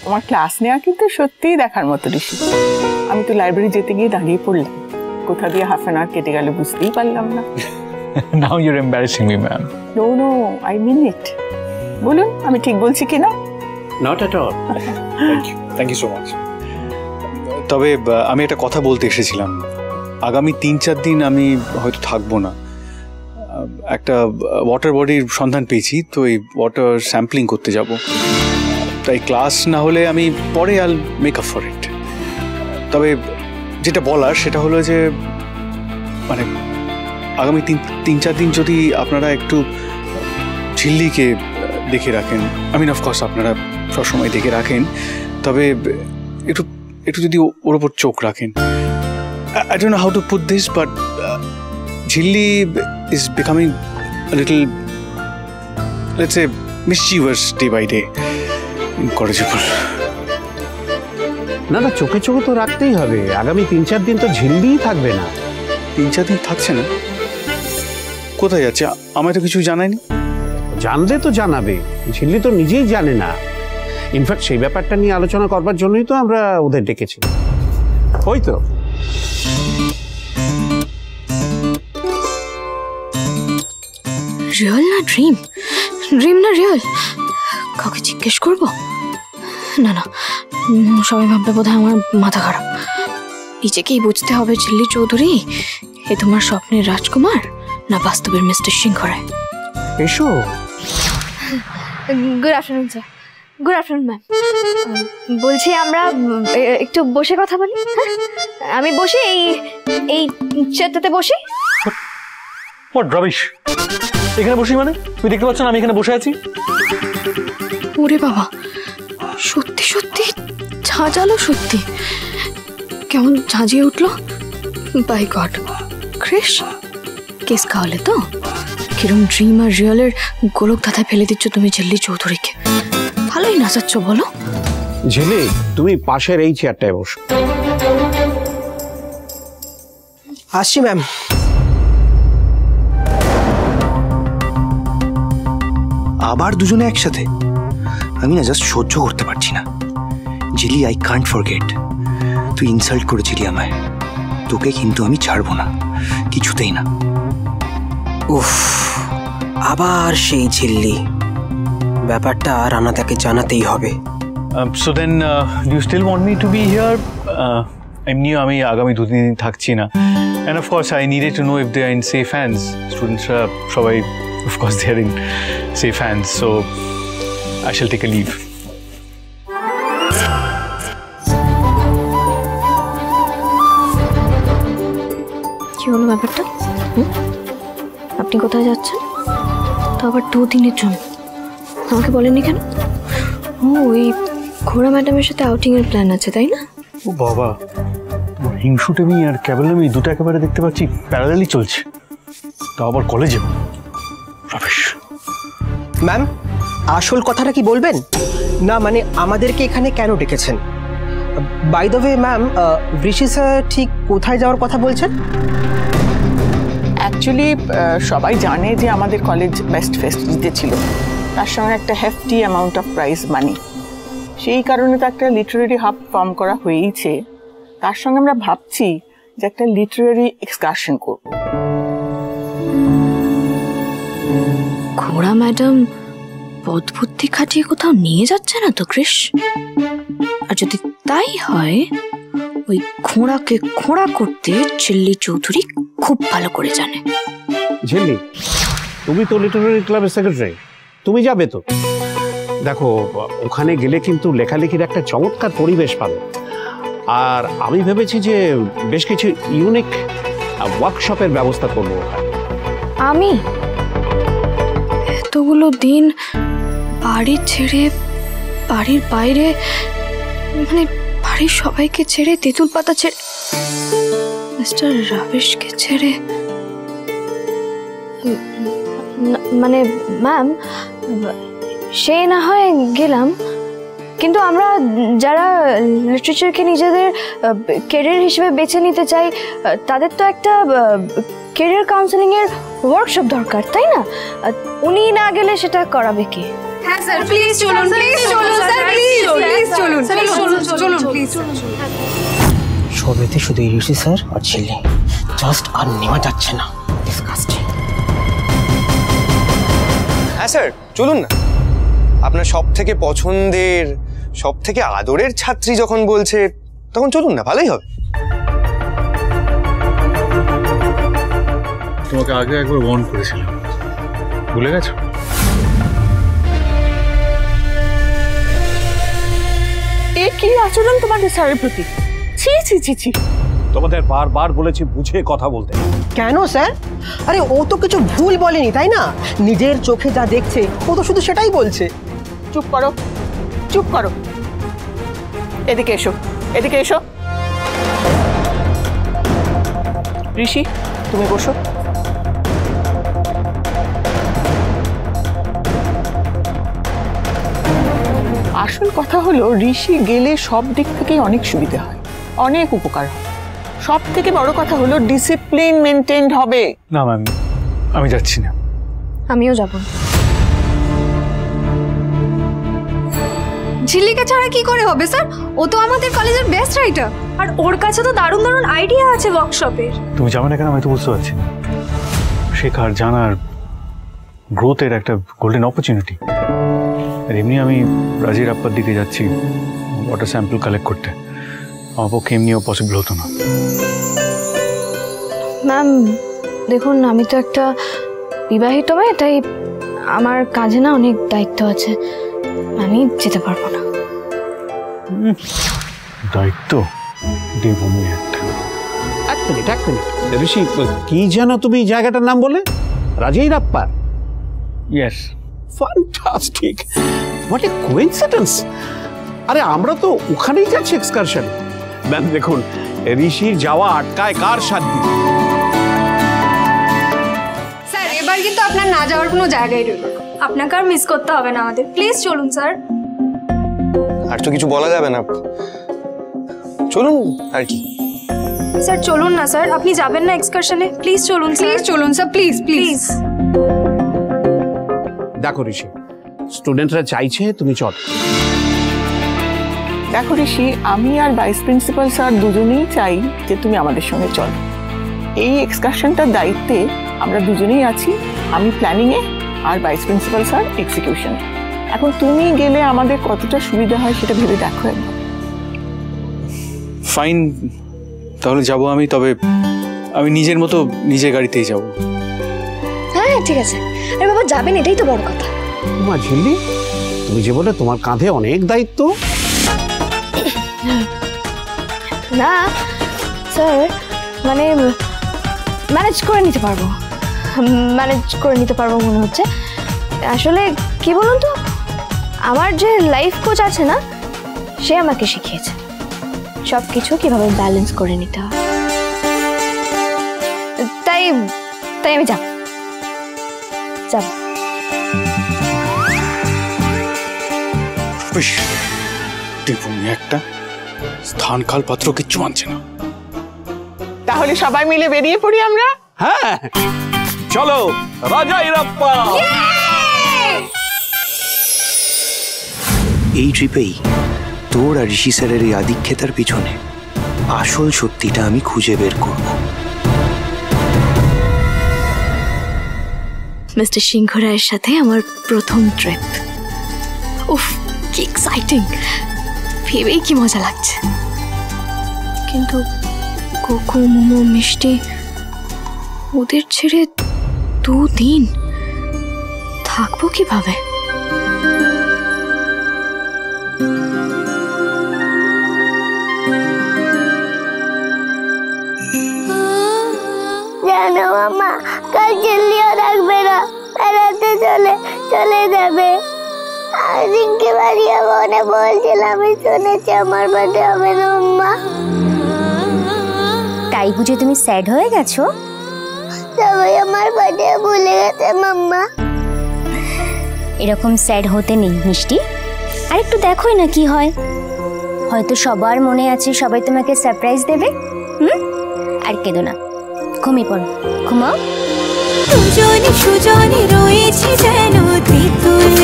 তোমার ক্লাস নেওয়া কিন্তু সত্যিই দেখার মতো ঋষি। আমি তো লাইব্রেরি যেতে গিয়ে দাঁড়িয়ে পড়লাম, কোথা দিয়ে হাফ অ্যান আওয়ার কেটে গেল বুঝতেই পারলাম না। Now you're embarrassing me, ma'am. No, I mean it. বলুন আমি ঠিক বলছি কিনা? Not at all. Thank you so much. তবে আমি একটা কথা বলতে এসেছিলাম। আগামী 3-4 দিন আমি হয়তো থাকবো না। একটা ওয়াটার বডির সন্ধান পেয়েছি, তো এই ওয়াটার স্যাম্পলিং করতে যাব। তাই ক্লাস না হলে আমি পরে আল মেক আপ ফর ইট। তবে যেটা বলার সেটা হলো যে মানে আগামী 3-4 দিন যদি আপনারা একটু ঝিল্লিকে দেখে রাখেন, আই মিন অফকোর্স আপনারা সবসময় দেখে রাখেন, তবে একটু একটু যদি ওর ওপর চোখ রাখেন। I don't know how to put this, but Jhilli is becoming a little, let's say, mischievous day by day, incorrigible. না চোখে চোখে তো রাখতেই হবে। আগামী 3-4 দিন তো ঝিল্লিই থাকবে না। 3-4 দিন থাকছে না? কোথায় যাচ্ছে? আমায় তো কিছু জানায়নি। জানলে তো জানাবে, ঝিল্লি তো নিজেই জানে না। ইনফ্যাক্ট সেই ব্যাপারটা নিয়ে আলোচনা করবার জন্যই তো আমরা ওদের ডেকেছি। ওই তো রিয়েল না ড্রিম, ড্রিম না রিয়েল, কাউকে জিজ্ঞেস করবো? না না, সবাই ভাববে বোধহয় আমার মাথা খারাপ। নিজেকেই বুঝতে হবে ঝিল্লি চৌধুরী, এ তোমার স্বপ্নের রাজকুমার না বাস্তবের মিস্টার সিংহ রায়। এসো। Good afternoon sir. Good afternoon ma'am. বলছি আমরা একটু বসে কথা বলি। হ্যাঁ আমি বসি, এই চেয়ারটাতে বসি। What rubbish! এখানে বসি মানে? তুমি দেখতে পাচ্ছ না আমি এখানে বসে আছি? ওরে বাবা, সত্যি সত্যি ঝাঁঝালো, সত্যি কেমন ঝাঁঝিয়ে উঠলো। বাই গড, ক্রিশ কেস খাওয়ালে তো? কিরম ড্রিম আর রিয়েলের গোলক ধাঁধায় ফেলে দিচ্ছ তুমি ঝিল্লি চৌধুরীকে। ভালোই নাচাচ্ছ বলো। ঝিল্লি তুমি পাশের এই চেয়ারটায় বসো। আসছি ম্যাম। আবার দুজনে একসাথে? আমি না জাস্ট সহ্য করতে পারছি না। জিলি, আই কান্ট ফরগেট। তুই ইনসাল্ট করেছিলি আমায়, তোকে কিন্তু আমি ছাড়বো না, কিছুতেই না। উফ, আবার সেই ঝিল্লি। ব্যাপারটা রানাদাকে জানাতেই হবে। So then, do you still want me to be here? এমনিও আমি আগামী 2-3 দিন থাকছি না। And of course, I needed to know if they are in safe hands. Students সবাই, of course, they are in safe hands. So I shall take a leave. কি হলো ব্যাপারটা? আপনি কোথায় যাচ্ছেন? তো আবার 2 দিনের জন্য? আমাকে বলেননি কেন? ও, ওই ঘোড়া ম্যাডামের সাথে আউটিং এর প্ল্যান আছে, তাই না? ও বাবা, হিংসুটেমি আর ক্যাবেলামি দুটো একেবারে দেখতে পাচ্ছি প্যারালালি চলছে। তা আবার কলেজে? রাবিশ। ম্যাম, আসল কথাটা কি বলবেন না? মানে আমাদেরকে এখানে কেন ডেকেছেন? By the way ma'am, Rishi sir ঠিক কোথায় যাওয়ার কথা বলছেন? অ্যাকচুয়ালি সবাই জানে যে আমাদের কলেজ বেস্ট ফেস্ট জিতেছিল, তার সঙ্গে একটা hefty amount of prize money. সেই কারণে তো একটা লিটারেরি হাব ফর্ম করা হয়েইছে। তার সঙ্গে আমরা ভাবছি যে একটা লিটারেরি এক্সকারশন করব। ঘোড়া ম্যাডাম পদবুদ্ধি খাটিয়ে কোথাও নিয়ে যাচ্ছে না তো ক্রিশ? আর যদি তাই হয়, ওই ঘোড়াকে খোঁড়া করতে ঝিল্লি চৌধুরী খুব ভালো করে জানে। ঝিল্লি, তুমি তো লিটারারি ক্লাবের সেক্রেটারি, তুমি যাবে তো? দেখো, ওখানে গেলে কিন্তু লেখালেখির একটা চমৎকার পরিবেশ পাবে। আর আমি ভেবেছি যে বেশ কিছু ইউনিক ওয়ার্কশপের ব্যবস্থা করবো ওখানে। আমি এতগুলো দিন বাড়ি ছেড়ে, বাড়ির বাইরে, মানে বাড়ির সবাইকে ছেড়ে, তেঁতুল পাতা ছেড়ে, মিস্টার রাবিশকে ছেড়ে, মানে ম্যাম সে না হয় গেলাম, কিন্তু আমরা যারা লিটারেচারকে নিজেদের ক্যারিয়ার হিসেবে বেছে নিতে চাই, তাদের তো একটা ক্যারিয়ার কাউন্সেলিং এর ওয়ার্কশপ দরকার, তাই না? উনি না গেলে সেটা করাবে কে? হ্যাঁ স্যার, প্লিজ চলুন, প্লিজ চলুন স্যার, প্লিজ চলুন। সবেতে শুধু ঋষি স্যার আর ঝিল্লি, জাস্ট আর নেওয়া যাচ্ছে না। ডিসকাস্টিং। হ্যাঁ স্যার, চলুন না। আপনার সব থেকে পছন্দের, সব থেকে আদরের ছাত্রী যখন বলছে, তখন চলুন না, ভালোই হবে। তোমাকে আগে একবার ওয়ার্ন করেছিলাম, ভুলে গেছো? এ কি আচরণ তোমাদের স্যারের প্রতি? ছি ছি ছি ছি। তোমাদের বারবার বলেছি বুঝে কথা বলতে। কেন স্যার? আরে ও তো কিছু ভুল বলেনি, তাই না? নিজের চোখে যা দেখছে ও তো শুধু সেটাই বলছে। চুপ করো, চুপ করো। এদিকে এসো, এদিকে এসো। ঋষি, তুমি বসো। আসল কথা হলো, ঋষি গেলে সব দিক থেকেই অনেক সুবিধা হয়, অনেক উপকার হয়। সব থেকে বড় কথা হলো ডিসিপ্লিন মেনটেন হবে। না ম্যাম, আমি যাচ্ছি না। আমিও যাব। ঝিল্লিকা ছাড়া কি করে হবে স্যার? ও তো আমাদের কলেজের বেস্ট রাইটার, আর ওর কাছে তো দারুণ দারুণ আইডিয়া আছে ওয়ার্কশপের। তুমি যাবে না কেন আমি তো বুঝতে পারছি। শেখার, জানার, গ্রোথের একটা গোল্ডেন অপরচুনিটি। আর এমনি আমি রাজির আপ্পার দিকে যাচ্ছি ওয়াটার স্যাম্পল কালেক্ট করতে, আমার পক্ষে এমনিও পসিবল হতো না। ম্যাম দেখুন, আমি তো একটা বিবাহিত মেয়ে, তাই আমার কাজে না অনেক দায়িত্ব আছে, আমি যেতে পারবো না। দায়িত্ব দেবো একটা। এক মিনিট। ঋষি, কি যেন তুমি জায়গাটার নাম বলে? রাজিরাপ্পার? Yes. Fantastic, what a coincidence. আরে আমরা তো ওখানেই যাচ্ছি এক্সকারশন। ম্যাম দেখুন, ঋষির যাওয়া আটকায় কার সাধ্য? স্যার এবার কিন্তু আপনার না যাওয়ার কোনো জায়গায় রইল না, আপনাকে আর মিস করতে হবে না আমাদের। প্লিজ চলুন স্যার। আর তো কিছু বলা যাবে না, চলুন আর কি। স্যার চলুন না স্যার, আপনি যাবেন না এক্সকারশনে? প্লিজ চলুন, প্লিজ চলুন স্যার, প্লিজ প্লিজ। দেখো ঋষি, স্টুডেন্টরা চাইছে তুমি চল। দেখো ঋষি, আমি আর ভাইস প্রিন্সিপাল স্যার দুজনেই চাই যে তুমি আমাদের সঙ্গে চলো। এই এক্সকারশনটার দায়িত্বে আমরা দুজনেই আছি, আমি প্ল্যানিংয়ে আর ভাইস প্রিন্সিপাল স্যার এক্সিকিউশনে। এখন তুমি গেলে আমাদের কতটা সুবিধা হয় সেটা ভেবে দেখো একবার। ফাইন, তাহলে যাব আমি। তবে আমি নিজের মতো নিজের গাড়িতেই যাব। হ্যাঁ ঠিক আছে। আরে বাবা যাবেন, এটাই তো বড় কথা। মা ঝিল্লি, তুমি যে বলে তোমার কাঁধে অনেক দায়িত্ব। না স্যার, মানে ম্যানেজ করে নিতে পারবো মনে হচ্ছে। আসলে কি বলুন তো, আমার যে লাইফ কোচ আছে না, সে আমাকে শিখিয়েছে সব কিছু কিভাবে ব্যালেন্স করে নিতে হয়। তাই আমি যাব। একটা স্থান কাল পাত্র কিচ্ছু মানছে না। তাহলে সবাই মিলে বেরিয়ে পড়ি আমরা। হ্যাঁ চলো, রাজাইরাপ্পা। এই ট্রিপেই তোর আর ঋষি স্যারের এই আধিক্যতার পিছনে আসল সত্যিটা আমি খুঁজে বের করব। মিস্টার সিংহ রায়ের সাথে আমার প্রথম ট্রিপ। উফ কি এক্সাইটিং, ভেবেই কি মজা লাগছে। কিন্তু কোকো, মোমো, মিষ্টি ওদের ছেড়ে 2 দিন থাকবো কিভাবে? জানো মামা, কাল ঝিল্লিও রাখবে না, বেড়াতে চলে যাবে। আজকে বাড়িয়া মনে বলছিলাম, আমি শুনেছি আমার বাড়ি হবে না মাম্মা। তাই বুঝে তুমি স্যাড হয়ে গেছো? সবাই আমার বাড়ি ভুলে গেছে মাম্মা। এরকম স্যাড হতে নেই মিষ্টি, আর একটু দেখোই না কি হয়। হয়তো সবার মনে আছে সবাই তোমাকে সারপ্রাইজ দেবে। আর কেঁদো না, ঘুমিয়ে পড়ো, ঘুমাও। দুজনে সুজনে রয়েছে যেন তেঁতুল